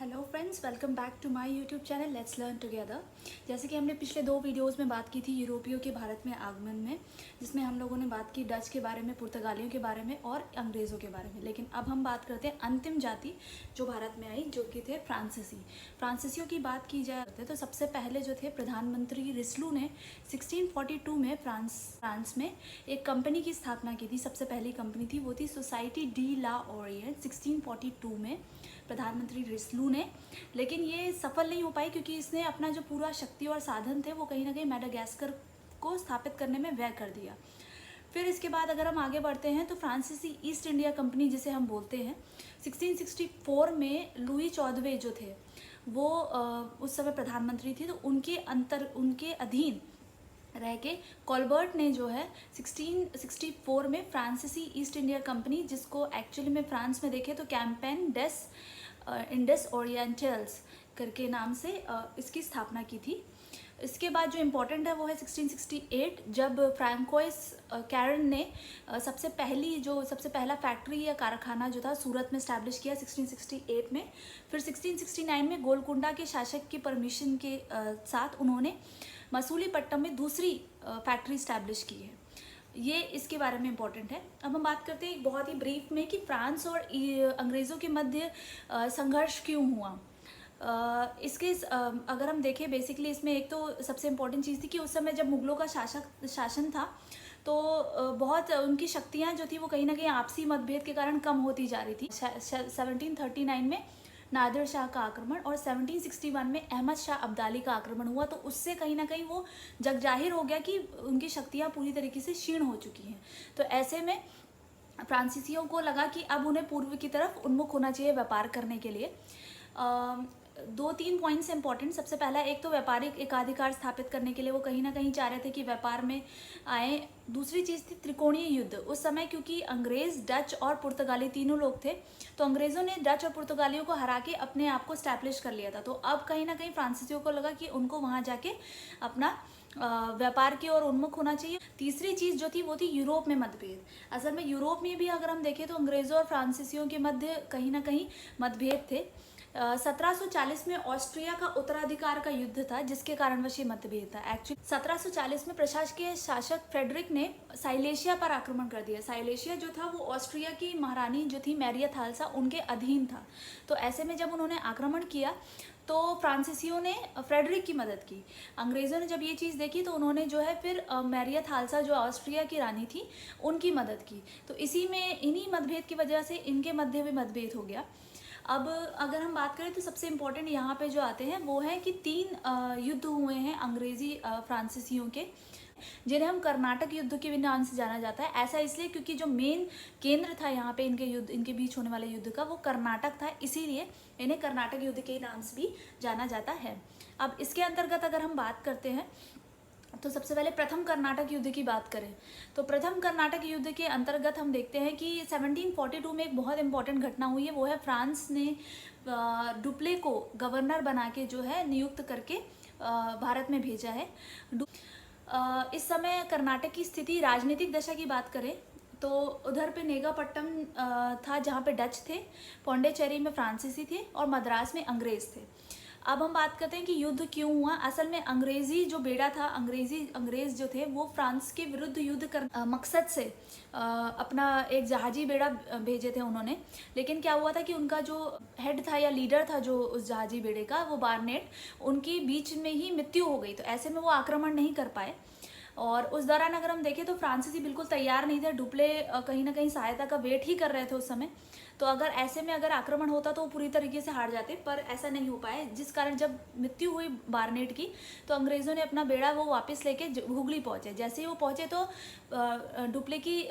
Hello friends, welcome back to my YouTube channel let's learn together. जैसे कि हमने पिछले 2 वीडियोस में बात की थी यूरोपियों के भारत में आगमन में, जिसमें हम लोगों ने बात की डच के बारे में, पुर्तगालियों के बारे में और अंग्रेज़ों के बारे में। लेकिन अब हम बात करते हैं अंतिम जाति जो भारत में आई, जो कि थे फ्रांसीसियों की बात की जाए तो सबसे पहले जो थे प्रधानमंत्री रिस्लू ने 1642 में फ्रांस में एक कंपनी की स्थापना की थी। सबसे पहली कंपनी थी वो थी सोसाइटी डी ला ओरिएंट 1642 में प्रधानमंत्री रिस्लू ने। लेकिन ये सफल नहीं हो पाई क्योंकि इसने अपना जो पूरा शक्ति और साधन थे वो कहीं ना कहीं मेडागास्कर को स्थापित करने में व्यय कर दिया। फिर इसके बाद अगर हम आगे बढ़ते हैं तो फ्रांसीसी ईस्ट इंडिया कंपनी जिसे हम बोलते हैं, 1664 में लुई 14वें जो थे वो उस समय प्रधानमंत्री थे, तो उनके अधीन रह के कॉलबर्ट ने जो है 1664 में फ्रांसीसी ईस्ट इंडिया कंपनी, जिसको एक्चुअली में फ्रांस में देखें तो कैंपेन डेस इंडस ओरिएंटल्स करके नाम से इसकी स्थापना की थी। इसके बाद जो इम्पोर्टेंट है वो है 1668, जब फ्रांकोइस कैरन ने सबसे पहला फैक्ट्री या कारखाना जो था सूरत में स्टैब्लिश किया 1668 में। फिर 1669 में गोलकुंडा के शासक की परमिशन के साथ उन्होंने मसूलीपट्टनम में दूसरी फैक्ट्री स्टैब्लिश की है। ये इसके बारे में इम्पोर्टेंट है। अब हम बात करते हैं बहुत ही ब्रीफ में कि फ्रांस और अंग्रेज़ों के मध्य संघर्ष क्यों हुआ। अगर हम देखें बेसिकली इसमें एक तो सबसे इम्पोर्टेंट चीज़ थी कि उस समय जब मुगलों का शासन था तो बहुत उनकी शक्तियाँ जो थी वो कहीं ना कहीं आपसी मतभेद के कारण कम होती जा रही थी। 1739 में नादिर शाह का आक्रमण और 1761 में अहमद शाह अब्दाली का आक्रमण हुआ, तो उससे कहीं ना कहीं वो जग जाहिर हो गया कि उनकी शक्तियाँ पूरी तरीके से क्षीण हो चुकी हैं। तो ऐसे में फ्रांसीसियों को लगा कि अब उन्हें पूर्व की तरफ उन्मुख होना चाहिए व्यापार करने के लिए। 2-3 पॉइंट्स इंपॉर्टेंट। सबसे पहला, एक तो व्यापारिक एकाधिकार स्थापित करने के लिए वो कहीं ना कहीं चाह रहे थे कि व्यापार में आए। दूसरी चीज़ थी त्रिकोणीय युद्ध। उस समय क्योंकि अंग्रेज़, डच और पुर्तगाली तीनों लोग थे, तो अंग्रेज़ों ने डच और पुर्तगालियों को हरा के अपने आप को स्टैब्लिश कर लिया था। तो अब कहीं ना कहीं फ्रांसीसियों को लगा कि उनको वहाँ जाके अपना व्यापार की ओर उन्मुख होना चाहिए। तीसरी चीज़ जो थी वो थी यूरोप में मतभेद। असल में यूरोप में भी अगर हम देखें तो अंग्रेज़ों और फ्रांसीसियों के मध्य कहीं ना कहीं मतभेद थे। 1740 में ऑस्ट्रिया का उत्तराधिकार का युद्ध था, जिसके कारणवश ये मतभेद था। एक्चुअली 1740 में प्रशासकीय शासक फ्रेडरिक ने साइलेशिया पर आक्रमण कर दिया। साइलेशिया जो था वो ऑस्ट्रिया की महारानी जो थी मैरिया थालसा, उनके अधीन था। तो ऐसे में जब उन्होंने आक्रमण किया तो फ्रांसीसियों ने फ्रेडरिक की मदद की। अंग्रेज़ों ने जब ये चीज़ देखी तो उन्होंने जो है फिर मैरिया थालसा जो ऑस्ट्रिया की रानी थी उनकी मदद की। तो इन्हीं मतभेद की वजह से इनके मध्य भी मतभेद हो गया। अब अगर हम बात करें तो सबसे इम्पोर्टेंट यहाँ पे जो आते हैं वो है कि 3 युद्ध हुए हैं अंग्रेज़ी फ्रांसीसियों के, जिन्हें हम कर्नाटक युद्ध के भी नाम से जाना जाता है। ऐसा इसलिए क्योंकि जो मेन केंद्र था यहाँ पे इनके बीच होने वाले युद्ध का वो कर्नाटक था, इसीलिए इन्हें कर्नाटक युद्ध के नाम से भी जाना जाता है। अब इसके अंतर्गत अगर हम बात करते हैं तो सबसे पहले प्रथम कर्नाटक युद्ध की बात करें तो प्रथम कर्नाटक युद्ध के अंतर्गत हम देखते हैं कि 1742 में एक बहुत इंपॉर्टेंट घटना हुई है। वो है फ्रांस ने डुप्ले को गवर्नर बना के जो है नियुक्त करके भारत में भेजा है। इस समय कर्नाटक की स्थिति, राजनीतिक दशा की बात करें तो उधर पे नेगापट्टम था जहाँ पे डच थे, पौंडीचेरी में फ्रांसीसी थे और मद्रास में अंग्रेज़ थे। अब हम बात करते हैं कि युद्ध क्यों हुआ। असल में अंग्रेज़ी जो बेड़ा था, अंग्रेज़ जो थे वो फ्रांस के विरुद्ध युद्ध कर मकसद से अपना एक जहाजी बेड़ा भेजे थे उन्होंने। लेकिन क्या हुआ था कि उनका जो हेड था या लीडर था जो उस जहाजी बेड़े का, वो बार्नेट, उनकी बीच में ही मृत्यु हो गई। तो ऐसे में वो आक्रमण नहीं कर पाए। और उस दौरान अगर हम देखें तो फ्रांसीसी बिल्कुल तैयार नहीं थे। डुप्ले कहीं ना कहीं सहायता का वेट ही कर रहे थे उस समय। तो अगर ऐसे में अगर आक्रमण होता तो वो पूरी तरीके से हार जाते, पर ऐसा नहीं हो पाए, जिस कारण जब मृत्यु हुई बार्नेट की तो अंग्रेज़ों ने अपना बेड़ा वो वापस लेके हुगली पहुँचे। जैसे ही वो पहुँचे तो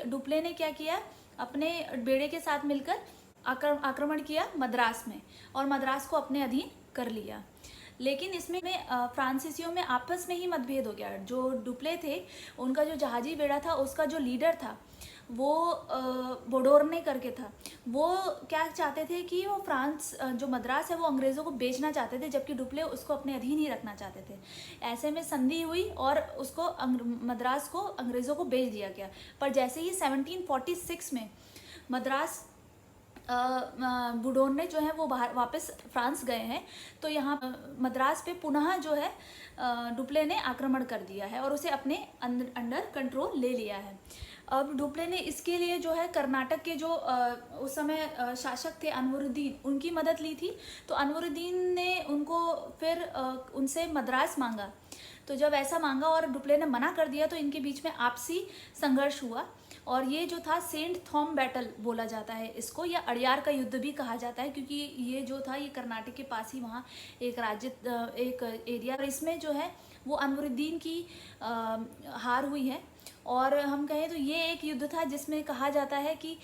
डुप्ले ने क्या किया, अपने बेड़े के साथ मिलकर आक्रमण किया मद्रास में और मद्रास को अपने अधीन कर लिया। लेकिन इसमें फ्रांसीसियों में आपस में ही मतभेद हो गया। जो डुप्ले थे उनका जो जहाजी बेड़ा था उसका जो लीडर था वो बोडोरने करके था। वो क्या चाहते थे कि वो जो मद्रास है वो अंग्रेज़ों को बेचना चाहते थे, जबकि डुप्ले उसको अपने अधीन ही रखना चाहते थे। ऐसे में संधि हुई और उसको मद्रास को अंग्रेज़ों को बेच दिया गया। पर जैसे ही 1746 में मद्रास बुडोन जो है वो बाहर वापस फ्रांस गए हैं। तो यहाँ मद्रास पे पुनः जो है डुप्ले ने आक्रमण कर दिया है और उसे अपने अंडर कंट्रोल ले लिया है। अब डुप्ले ने इसके लिए जो है कर्नाटक के जो उस समय शासक थे अनवरुद्दीन, उनकी मदद ली थी। तो अनवरुद्दीन ने उनको फिर उनसे मद्रास मांगा। तो जब ऐसा मांगा और डुप्ले ने मना कर दिया तो इनके बीच में आपसी संघर्ष हुआ और ये जो था सेंट थॉम बैटल बोला जाता है इसको, या अड़ियार का युद्ध भी कहा जाता है, क्योंकि ये जो था ये कर्नाटक के पास ही वहाँ एक राज्य एक एरिया, और इसमें जो है वो अनवरुद्दीन की हार हुई है। और हम कहें तो ये एक युद्ध था जिसमें कहा जाता है कि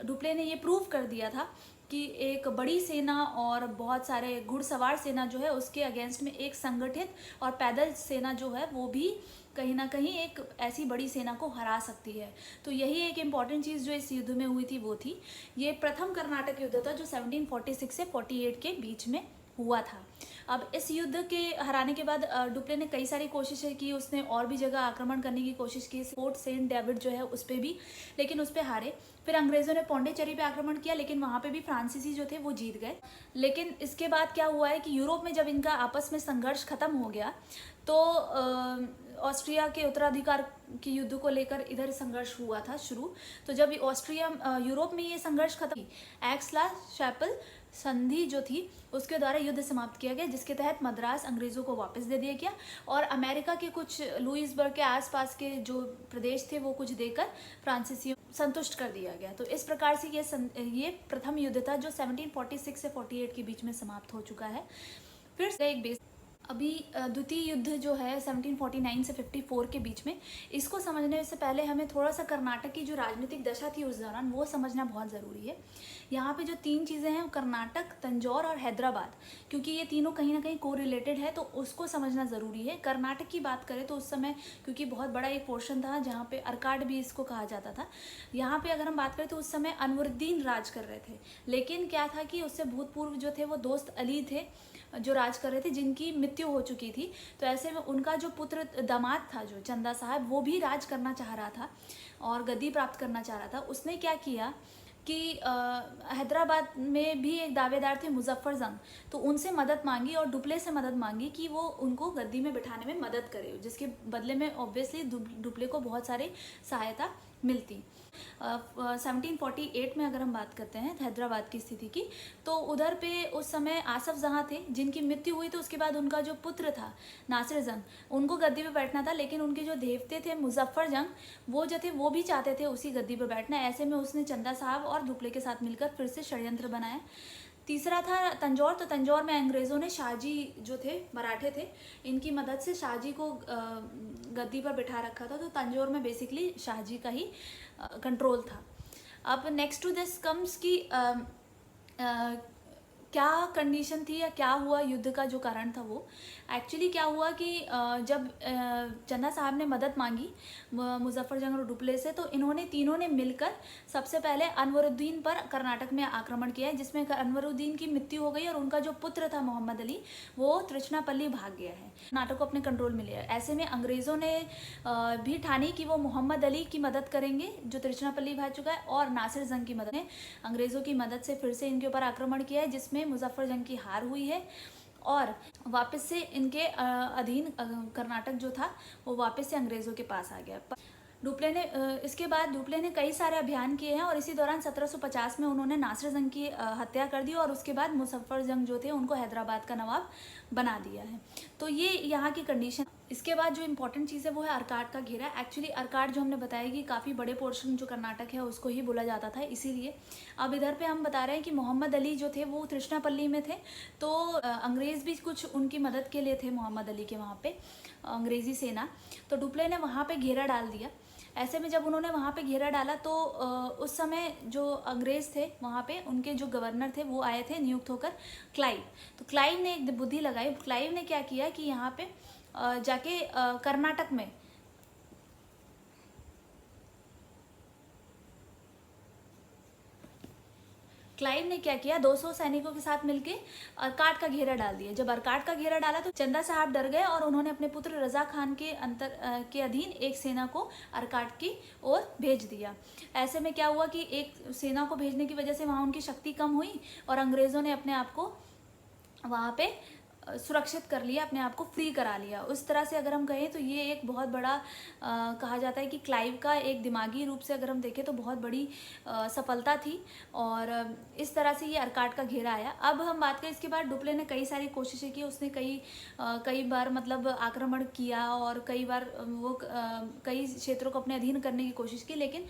डुप्ले ने ये प्रूव कर दिया था कि एक बड़ी सेना और बहुत सारे घुड़सवार सेना जो है उसके अगेंस्ट में एक संगठित और पैदल सेना जो है वो भी कहीं ना कहीं एक ऐसी बड़ी सेना को हरा सकती है। तो यही एक इम्पॉर्टेंट चीज़ जो इस युद्ध में हुई थी वो थी। ये प्रथम कर्नाटक युद्ध था जो 1746 से 48 के बीच में हुआ था। अब इस युद्ध के हराने के बाद डुप्ले ने कई सारी कोशिशें की, उसने और भी जगह आक्रमण करने की कोशिश की, फोर्ट सेंट डेविड जो है उस पर भी, लेकिन उस पर हारे। फिर अंग्रेज़ों ने पौंडीचेरी पे आक्रमण किया, लेकिन वहाँ पे भी फ्रांसीसी जो थे वो जीत गए। लेकिन इसके बाद क्या हुआ है कि यूरोप में जब इनका आपस में संघर्ष खत्म हो गया तो ऑस्ट्रिया के उत्तराधिकार के युद्ध को लेकर इधर संघर्ष हुआ था शुरू। तो जब ऑस्ट्रिया यूरोप में ये संघर्ष खत्म, एक्स-ला-चैपल संधि जो थी उसके द्वारा युद्ध समाप्त किया गया, जिसके तहत मद्रास अंग्रेज़ों को वापस दे दिया गया और अमेरिका के कुछ लुइसबर्ग के आसपास के जो प्रदेश थे वो कुछ देकर फ्रांसीसियों संतुष्ट कर दिया गया। तो इस प्रकार से ये प्रथम युद्ध था जो 1746 से 48 के बीच में समाप्त हो चुका है। फिर से एक बेस अभी द्वितीय युद्ध जो है 1749 से 54 के बीच में, इसको समझने से पहले हमें थोड़ा सा कर्नाटक की जो राजनीतिक दशा थी उस दौरान वो समझना बहुत ज़रूरी है। यहाँ पे जो तीन चीज़ें हैं कर्नाटक, तंजौर और हैदराबाद, क्योंकि ये तीनों कहीं ना कहीं को रिलेटेड है तो उसको समझना ज़रूरी है। कर्नाटक की बात करें तो उस समय क्योंकि बहुत बड़ा एक पोर्शन था जहाँ पे अर्काड भी इसको कहा जाता था, यहाँ पे अगर हम बात करें तो उस समय अनवरुद्दीन राज कर रहे थे। लेकिन क्या था कि उससे भूतपूर्व जो थे वो दोस्त अली थे जो राज कर रहे थे, जिनकी मृत्यु हो चुकी थी। तो ऐसे में उनका जो पुत्र दामाद था जो चंदा साहब, वो भी राज करना चाह रहा था और गद्दी प्राप्त करना चाह रहा था। उसने क्या किया कि हैदराबाद में भी एक दावेदार थे मुजफ्फर जंग, तो उनसे मदद मांगी और डुप्ले से मदद मांगी कि वो उनको गद्दी में बिठाने में मदद करे, जिसके बदले में ऑब्वियसली डुप्ले को बहुत सारी सहायता मिलती। 1748 में अगर हम बात करते हैं हैदराबाद की स्थिति की, तो उधर पे उस समय आसफ जहाँ थे जिनकी मृत्यु हुई, तो उसके बाद उनका जो पुत्र था नासिर जंग, उनको गद्दी पे बैठना था, लेकिन उनके जो देवते थे मुजफ्फर जंग, वो जो थे वो भी चाहते थे उसी गद्दी पे बैठना। ऐसे में उसने चंदा साहब और डुप्ले के साथ मिलकर फिर से षड्यंत्र बनाया। तीसरा था तंजौर, तो तंजौर में अंग्रेज़ों ने शाहजी जो थे मराठे थे, इनकी मदद से शाहजी को गद्दी पर बिठा रखा था। तो तंजौर में बेसिकली शाहजी का ही कंट्रोल था। अब नेक्स्ट टू दिस कम्स की क्या कंडीशन थी या क्या हुआ, युद्ध का जो कारण था वो एक्चुअली क्या हुआ कि जब चंदा साहब ने मदद मांगी मुजफ्फर जंग और डुप्ले से, तो इन्होंने तीनों ने मिलकर सबसे पहले अनवरुद्दीन पर कर्नाटक में आक्रमण किया, जिसमें अनवरुद्दीन की मृत्यु हो गई और उनका जो पुत्र था मोहम्मद अली वो त्रिचनापल्ली भाग गया है, कर्नाटक को अपने कंट्रोल में लिया। ऐसे में अंग्रेज़ों ने भी ठानी कि वो मोहम्मद अली की मदद करेंगे जो त्रिचनापल्ली भाग चुका है, और नासिर जंग की मदद ने अंग्रेज़ों की मदद से फिर से इनके ऊपर आक्रमण किया है, जिसमें मुजफ्फर जंग की हार हुई है और वापस से इनके अधीन कर्नाटक जो था वो वापस से अंग्रेज़ों के पास आ गया। डुप्ले ने इसके बाद डुप्ले ने कई सारे अभियान किए हैं और इसी दौरान 1750 में उन्होंने नासिर जंग की हत्या कर दी और उसके बाद मुजफ्फर जंग जो थे उनको हैदराबाद का नवाब बना दिया है। तो ये यहाँ की कंडीशन। इसके बाद जो इम्पोर्टेंट चीज़ है वो है अर्काड का घेरा। एक्चुअली अर्काड जो हमने बताया कि काफ़ी बड़े पोर्शन जो कर्नाटक है उसको ही बोला जाता था, इसीलिए अब इधर पे हम बता रहे हैं कि मोहम्मद अली जो थे वो त्रिचनापल्ली में थे, तो अंग्रेज़ भी कुछ उनकी मदद के लिए थे मोहम्मद अली के वहाँ पे अंग्रेज़ी सेना। तो डुप्ले ने वहाँ पे घेरा डाल दिया। ऐसे में जब उन्होंने वहाँ पे घेरा डाला तो उस समय जो अंग्रेज़ थे वहाँ पे उनके जो गवर्नर थे वो आए थे नियुक्त होकर, क्लाइव। तो क्लाइव ने एक बुद्धि लगाई। क्लाइव ने क्या किया कि यहाँ पे जाके कर्नाटक में क्लाइव ने क्या किया, 200 सैनिकों के साथ मिलके अरकाट का घेरा डाल दिया। जब अरकाट का घेरा डाला तो चंदा साहब डर गए और उन्होंने अपने पुत्र रजा खान के अधीन एक सेना को अरकाट की ओर भेज दिया। ऐसे में क्या हुआ कि एक सेना को भेजने की वजह से वहाँ उनकी शक्ति कम हुई और अंग्रेज़ों ने अपने आप को वहाँ पे सुरक्षित कर लिया, अपने आप को फ्री करा लिया। उस तरह से अगर हम कहें तो ये एक बहुत बड़ा कहा जाता है कि क्लाइव का एक दिमागी रूप से अगर हम देखें तो बहुत बड़ी सफलता थी और इस तरह से ये अरकाट का घेरा आया। अब हम बात करें इसके बाद डुप्ले ने कई सारी कोशिशें की, उसने कई बार मतलब आक्रमण किया और कई बार वो कई क्षेत्रों को अपने अधीन करने की कोशिश की, लेकिन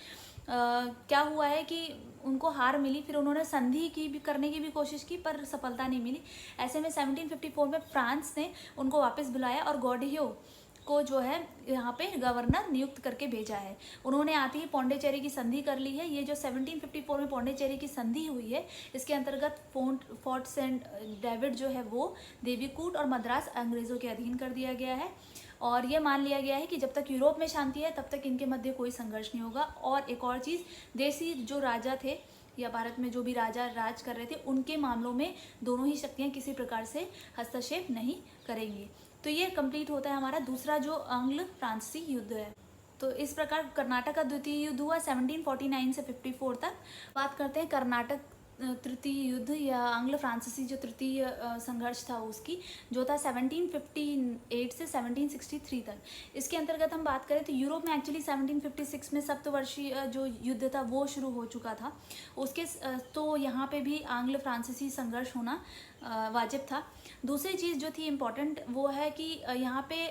क्या हुआ है कि उनको हार मिली। फिर उन्होंने संधि करने की भी कोशिश की पर सफलता नहीं मिली। ऐसे में 1754 में फ्रांस ने उनको वापस बुलाया और गॉडहियो को जो है यहाँ पे गवर्नर नियुक्त करके भेजा है। उन्होंने आते ही पौंडीचेरी की संधि कर ली है। ये जो 1754 में पौंडीचेरी की संधि हुई है इसके अंतर्गत फोर्ट सेंट डेविड जो है वो देवीकूट और मद्रास अंग्रेज़ों के अधीन कर दिया गया है और ये मान लिया गया है कि जब तक यूरोप में शांति है तब तक इनके मध्य कोई संघर्ष नहीं होगा। और एक और चीज़, देसी जो राजा थे या भारत में जो भी राजा राज कर रहे थे उनके मामलों में दोनों ही शक्तियाँ किसी प्रकार से हस्तक्षेप नहीं करेंगी। तो ये कंप्लीट होता है हमारा दूसरा जो एंग्लो फ्रांसीसी युद्ध है। तो इस प्रकार कर्नाटक का द्वितीय युद्ध हुआ 1749 से 54 तक। बात करते हैं कर्नाटक तृतीय युद्ध या एंग्लो फ्रांसीसी जो तृतीय संघर्ष था उसकी, जो था 1758 से 1763 तक। इसके अंतर्गत हम बात करें तो यूरोप में एक्चुअली 1756 में सप्तवर्षीय जो युद्ध था वो शुरू हो चुका था उसके, तो यहाँ पे भी एंग्लो फ्रांसीसी संघर्ष होना वाजिब था। दूसरी चीज़ जो थी इम्पॉर्टेंट वो है कि यहाँ पे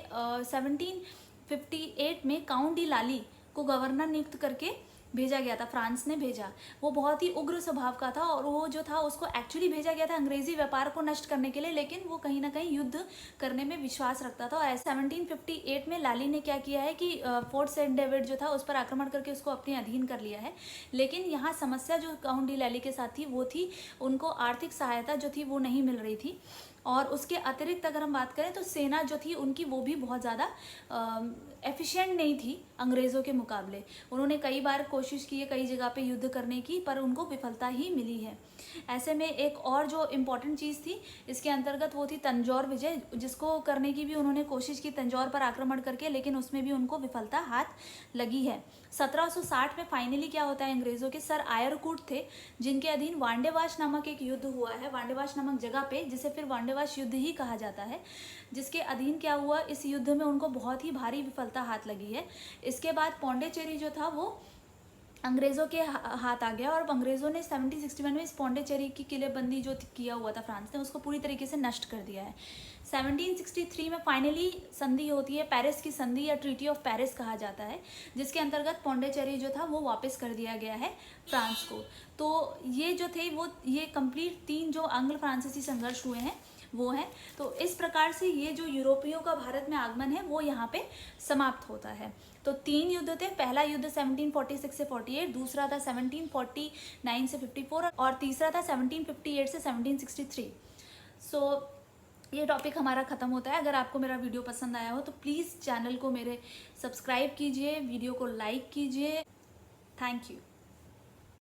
1758 में काउंट डी लाली को गवर्नर नियुक्त करके भेजा गया था, फ्रांस ने भेजा। वो बहुत ही उग्र स्वभाव का था और वो जो था उसको एक्चुअली भेजा गया था अंग्रेजी व्यापार को नष्ट करने के लिए, लेकिन वो कहीं ना कहीं युद्ध करने में विश्वास रखता था। और 1758 में लाली ने क्या किया है कि फोर्ट सेंट डेविड जो था उस पर आक्रमण करके उसको अपने अधीन कर लिया है। लेकिन यहाँ समस्या जो काउंट डी लाली के साथ थी वो थी उनको आर्थिक सहायता जो थी वो नहीं मिल रही थी और उसके अतिरिक्त अगर हम बात करें तो सेना जो थी उनकी वो भी बहुत ज़्यादा एफिशिएंट नहीं थी अंग्रेज़ों के मुकाबले। उन्होंने कई बार कोशिश की है कई जगह पे युद्ध करने की पर उनको विफलता ही मिली है। ऐसे में एक और जो इम्पॉर्टेंट चीज़ थी इसके अंतर्गत वो थी तंजौर विजय, जिसको करने की भी उन्होंने कोशिश की तंजौर पर आक्रमण करके, लेकिन उसमें भी उनको विफलता हाथ लगी है। 1760 में फाइनली क्या होता है, अंग्रेज़ों के सर आयरकूट थे जिनके अधीन वांडेवाश नामक एक युद्ध हुआ है, वांडेवाश नामक जगह पे, जिसे फिर वांडेवाश युद्ध ही कहा जाता है, जिसके अधीन क्या हुआ, इस युद्ध में उनको बहुत ही भारी विफलता हाथ लगी है। इसके बाद पौंडीचेरी जो था वो अंग्रेज़ों के हाथ आ गया और अंग्रेज़ों ने 1761 में इस पौंडीचेरी की किलेबंदी जो किया हुआ था फ्रांस ने उसको पूरी तरीके से नष्ट कर दिया है। 1763 में फाइनली संधि होती है, पेरिस की संधि या ट्रीटी ऑफ पेरिस कहा जाता है, जिसके अंतर्गत पौंडीचेरी जो था वो वापस कर दिया गया है फ्रांस को। तो ये जो थे वो ये कंप्लीट 3 जो एंग्लो फ्रांसीसी संघर्ष हुए हैं वो है। तो इस प्रकार से ये जो यूरोपियों का भारत में आगमन है वो यहाँ पे समाप्त होता है। तो 3 युद्ध थे, पहला युद्ध 1746 से 48, दूसरा था 1749 से 54 और तीसरा था 1758 से 1763। सो ये टॉपिक हमारा ख़त्म होता है। अगर आपको मेरा वीडियो पसंद आया हो तो प्लीज़ चैनल को मेरे सब्सक्राइब कीजिए, वीडियो को लाइक कीजिए। Thank you.